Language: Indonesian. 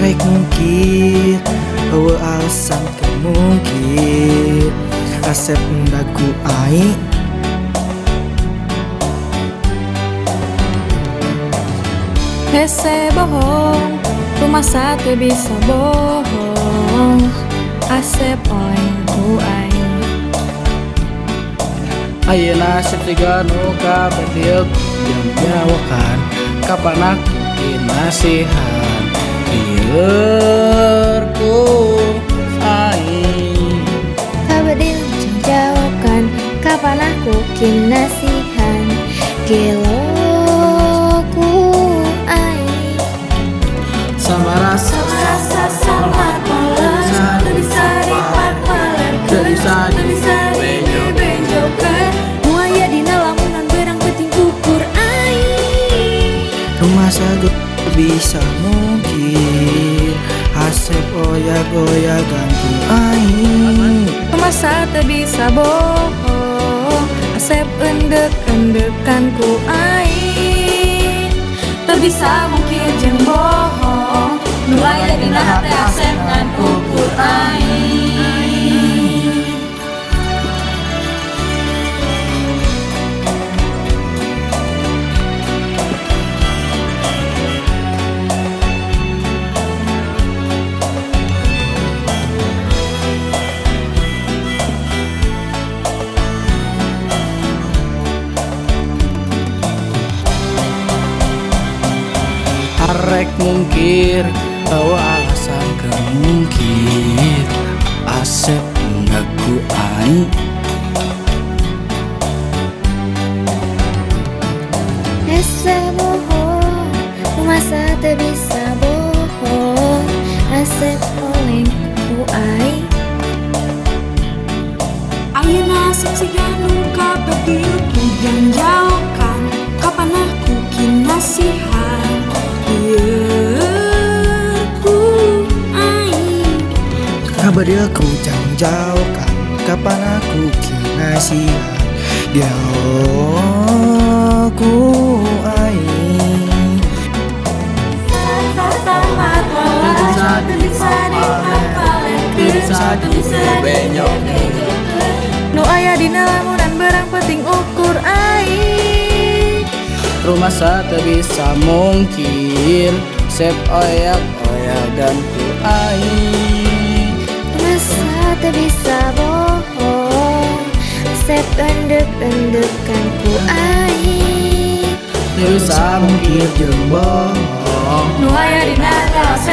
Rek mungkin eueuh alasan kemungkin Asep ndaku aing Hese bohong, rumah satu bisa bohong. Asep oeng ku aing. Ayeuna setiga nu kabetiuk yang nyawakan kapan aku nasihan biar ku aing Kabedil jawabkan kapan aku kinasihan gelo ku aing. sama rasa Sama polos teu bisa dipatmaleun, teu bisa dibenjokeun. Nu aya dina lamunan berang penting ukur aing. rumah sagut bisa mungkin Asep oyak-oyakan ku aing Masa teu bisa bohong, Asep endek-endekan ku aing. Teu bisa mungkin jeung bohong, nu aya dina hate Asep ngan ukur aing. Arek mungkir bahwa alasan kemungkin Asep ngaku aing Hese bohong, masa teu bisa bohong. Asep oleng ku aing. Ayeuna sesiga nu kabediuk yang jauhkan kapan aku kinasihan biar ku aing. Kabadil ku jauhkan kapan aku kinasihan dia ku aing Nu aya dina lamunan berang penting ukur aing. rumah satu bisa mungkin Sep oyak-oyakan ku aing Masa teu bisa bohong, Sep endek-endekan ku aing. bisa mungkin jeung bohong Nu aya dina hate